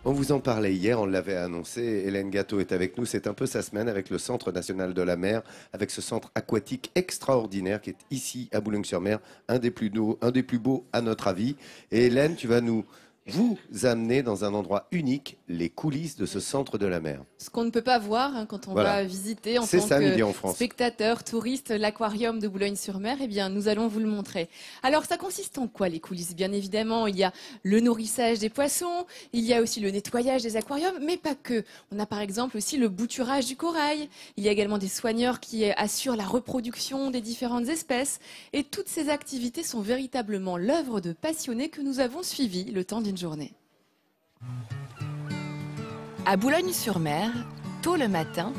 On vous en parlait hier, on l'avait annoncé. Hélène Gâteau est avec nous. C'est un peu sa semaine avec le Centre national de la mer, avec ce centre aquatique extraordinaire qui est ici à Boulogne-sur-Mer, un des plus beaux à notre avis. Et Hélène, tu vas vous amener dans un endroit unique, les coulisses de ce centre de la mer. Ce qu'on ne peut pas voir quand on va visiter en tant Midi en que France. spectateur, touriste, l'aquarium de Boulogne-sur-Mer, eh bien, nous allons vous le montrer. Alors, ça consiste en quoi, les coulisses? Bien évidemment, il y a le nourrissage des poissons, il y a aussi le nettoyage des aquariums, mais pas que. On a par exemple aussi le bouturage du corail. Il y a également des soigneurs qui assurent la reproduction des différentes espèces. Et toutes ces activités sont véritablement l'œuvre de passionnés que nous avons suivis le temps d'une journée. À Boulogne-sur-Mer, tôt le matin,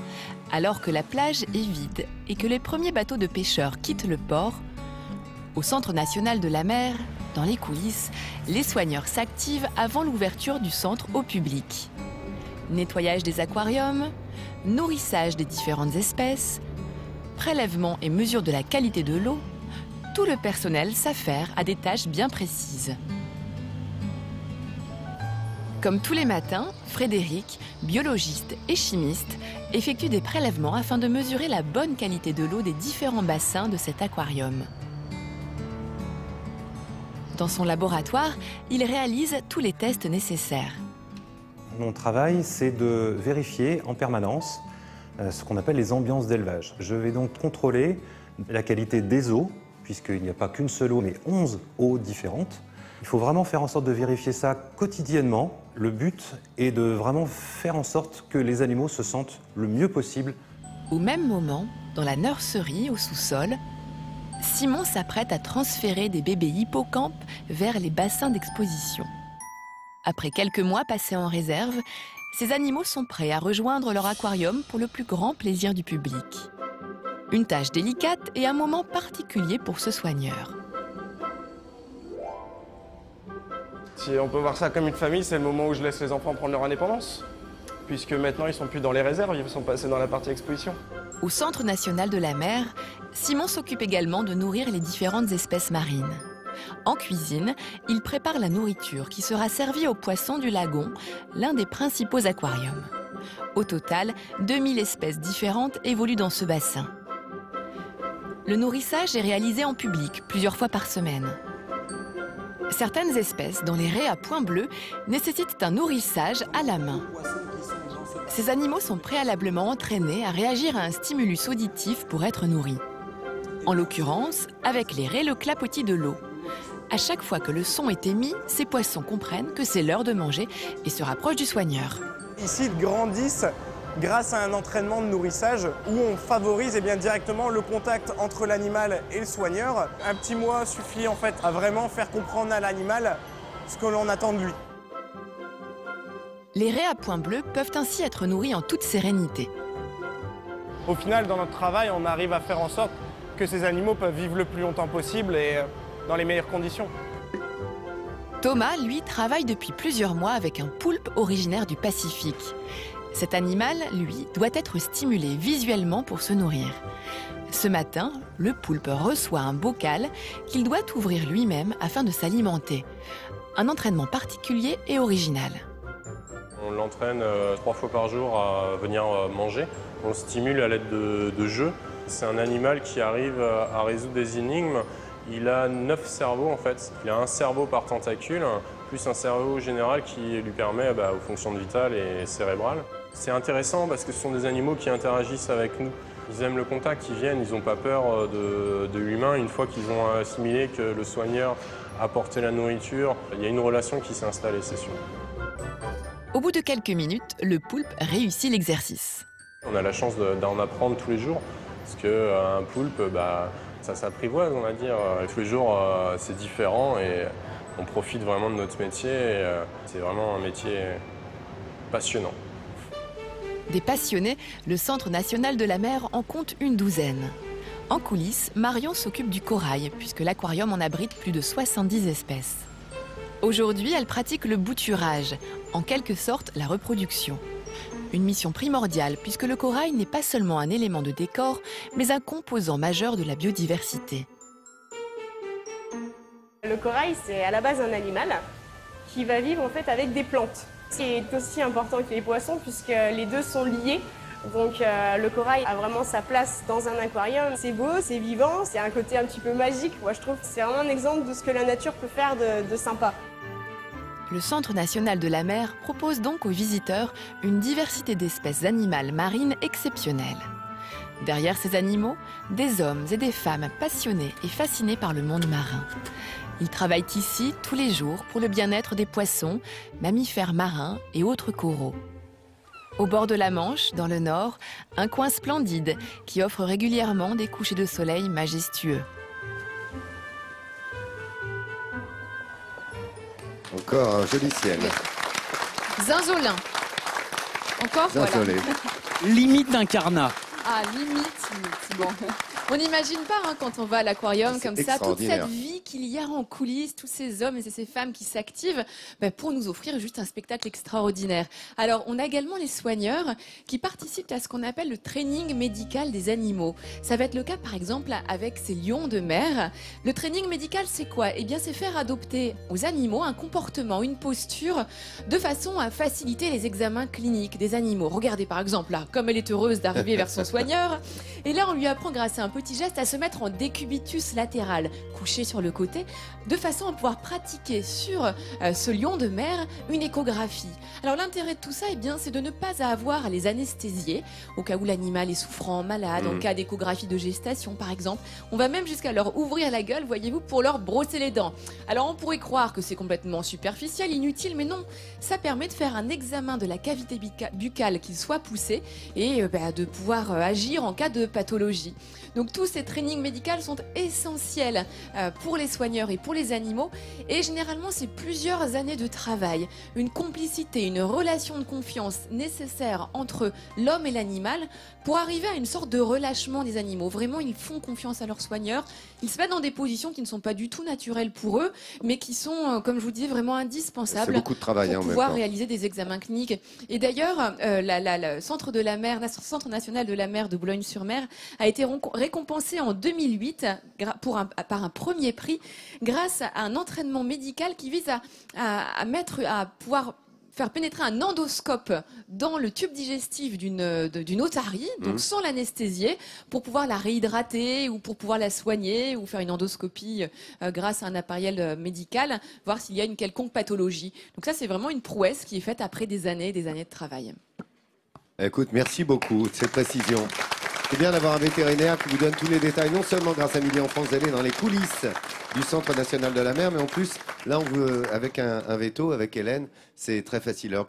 alors que la plage est vide et que les premiers bateaux de pêcheurs quittent le port, au Centre national de la mer, dans les coulisses, les soigneurs s'activent avant l'ouverture du centre au public. Nettoyage des aquariums, nourrissage des différentes espèces, prélèvement et mesure de la qualité de l'eau, tout le personnel s'affaire à des tâches bien précises. Comme tous les matins, Frédéric, biologiste et chimiste, effectue des prélèvements afin de mesurer la bonne qualité de l'eau des différents bassins de cet aquarium. Dans son laboratoire, il réalise tous les tests nécessaires. Mon travail, c'est de vérifier en permanence ce qu'on appelle les ambiances d'élevage. Je vais donc contrôler la qualité des eaux, puisqu'il n'y a pas qu'une seule eau, mais 11 eaux différentes. Il faut vraiment faire en sorte de vérifier ça quotidiennement. Le but est de vraiment faire en sorte que les animaux se sentent le mieux possible. Au même moment, dans la nurserie au sous-sol, Simon s'apprête à transférer des bébés hippocampes vers les bassins d'exposition. Après quelques mois passés en réserve, ces animaux sont prêts à rejoindre leur aquarium pour le plus grand plaisir du public. Une tâche délicate et un moment particulier pour ce soigneur. Si on peut voir ça comme une famille, c'est le moment où je laisse les enfants prendre leur indépendance. Puisque maintenant, ils ne sont plus dans les réserves, ils sont passés dans la partie exposition. Au Centre national de la mer, Simon s'occupe également de nourrir les différentes espèces marines. En cuisine, il prépare la nourriture qui sera servie aux poissons du lagon, l'un des principaux aquariums. Au total, 2000 espèces différentes évoluent dans ce bassin. Le nourrissage est réalisé en public, plusieurs fois par semaine. Certaines espèces, dont les raies à points bleus, nécessitent un nourrissage à la main. Ces animaux sont préalablement entraînés à réagir à un stimulus auditif pour être nourris. En l'occurrence, avec les raies le clapotis de l'eau. À chaque fois que le son est émis, ces poissons comprennent que c'est l'heure de manger et se rapprochent du soigneur. Ici, ils grandissent grâce à un entraînement de nourrissage où on favorise directement le contact entre l'animal et le soigneur. Un petit mot suffit en fait à vraiment faire comprendre à l'animal ce que l'on attend de lui. Les raies à points bleus peuvent ainsi être nourries en toute sérénité. Au final, dans notre travail, on arrive à faire en sorte que ces animaux peuvent vivre le plus longtemps possible et dans les meilleures conditions. Thomas, lui, travaille depuis plusieurs mois avec un poulpe originaire du Pacifique. Cet animal, lui, doit être stimulé visuellement pour se nourrir. Ce matin, le poulpe reçoit un bocal qu'il doit ouvrir lui-même afin de s'alimenter. Un entraînement particulier et original. On l'entraîne 3 fois par jour à venir manger. On le stimule à l'aide de jeux. C'est un animal qui arrive à résoudre des énigmes. Il a 9 cerveaux en fait. Il a un cerveau par tentacule, plus un cerveau général qui lui permet aux fonctions vitales et cérébrales. C'est intéressant parce que ce sont des animaux qui interagissent avec nous. Ils aiment le contact, ils viennent, ils n'ont pas peur de l'humain. Une fois qu'ils ont assimilé que le soigneur a apporté la nourriture, il y a une relation qui s'est installée, c'est sûr. Au bout de quelques minutes, le poulpe réussit l'exercice. On a la chance d'en apprendre tous les jours parce qu'un poulpe, ça s'apprivoise, on va dire. Tous les jours, c'est différent et on profite vraiment de notre métier. C'est vraiment un métier passionnant. Des passionnés, le Centre national de la mer en compte une douzaine. En coulisses, Marion s'occupe du corail, puisque l'aquarium en abrite plus de 70 espèces. Aujourd'hui, elle pratique le bouturage, en quelque sorte la reproduction. Une mission primordiale, puisque le corail n'est pas seulement un élément de décor, mais un composant majeur de la biodiversité. Le corail, c'est à la base un animal qui va vivre en fait avec des plantes. C'est aussi important que les poissons puisque les deux sont liés. Donc le corail a vraiment sa place dans un aquarium. C'est beau, c'est vivant, c'est un côté un petit peu magique. Moi je trouve que c'est vraiment un exemple de ce que la nature peut faire de sympa. Le Centre national de la mer propose donc aux visiteurs une diversité d'espèces animales marines exceptionnelle. Derrière ces animaux, des hommes et des femmes passionnés et fascinés par le monde marin. Ils travaillent ici tous les jours pour le bien-être des poissons, mammifères marins et autres coraux. Au bord de la Manche, dans le nord, un coin splendide qui offre régulièrement des couchers de soleil majestueux. Encore un joli ciel. Zinzolin. Encore, Zinzolé. voilà. Limite un carnat. Ah, limite. Bon. On n'imagine pas quand on va à l'aquarium comme ça, toute cette vie qu'il y a en coulisses, tous ces hommes et ces femmes qui s'activent pour nous offrir juste un spectacle extraordinaire. Alors, on a également les soigneurs qui participent à ce qu'on appelle le training médical des animaux. Ça va être le cas, par exemple, avec ces lions de mer. Le training médical, c'est quoi? Eh bien, c'est faire adopter aux animaux un comportement, une posture, de façon à faciliter les examens cliniques des animaux. Regardez, par exemple, là, comme elle est heureuse d'arriver vers son soigneur. Et là, on lui apprend, grâce à un petit geste, à se mettre en décubitus latéral, couché sur le côté, de façon à pouvoir pratiquer sur ce lion de mer une échographie. Alors l'intérêt de tout ça, eh bien, c'est de ne pas avoir à les anesthésier au cas où l'animal est souffrant, malade, en cas d'échographie de gestation par exemple. On va même jusqu'à leur ouvrir la gueule, voyez-vous, pour leur brosser les dents. Alors on pourrait croire que c'est complètement superficiel, inutile, mais non. Ça permet de faire un examen de la cavité buccale qu'il soit poussé et de pouvoir agir en cas de pathologie. Donc tous ces trainings médicaux sont essentiels pour les soigneurs et pour les animaux. Et généralement, c'est plusieurs années de travail, une complicité, une relation de confiance nécessaire entre l'homme et l'animal pour arriver à une sorte de relâchement des animaux. Vraiment, ils font confiance à leurs soigneurs. Ils se mettent dans des positions qui ne sont pas du tout naturelles pour eux, mais qui sont, comme je vous disais, vraiment indispensables beaucoup de travail, pour pouvoir réaliser des examens cliniques. Et d'ailleurs, le Centre de la mer, Centre national de la mer de Boulogne-sur-Mer a été récompensé en 2008 par un premier prix grâce à un entraînement médical qui vise à pouvoir faire pénétrer un endoscope dans le tube digestif d'une otarie, donc sans l'anesthésier, pour pouvoir la réhydrater ou pour pouvoir la soigner ou faire une endoscopie grâce à un appareil médical, voir s'il y a une quelconque pathologie. Donc ça, c'est vraiment une prouesse qui est faite après des années et des années de travail. Écoute, merci beaucoup de cette précision. C'est bien d'avoir un vétérinaire qui vous donne tous les détails, non seulement grâce à Midi en France, d'aller dans les coulisses du Centre national de la mer, mais en plus, là, avec un veto, avec Hélène, c'est très facile. Alors,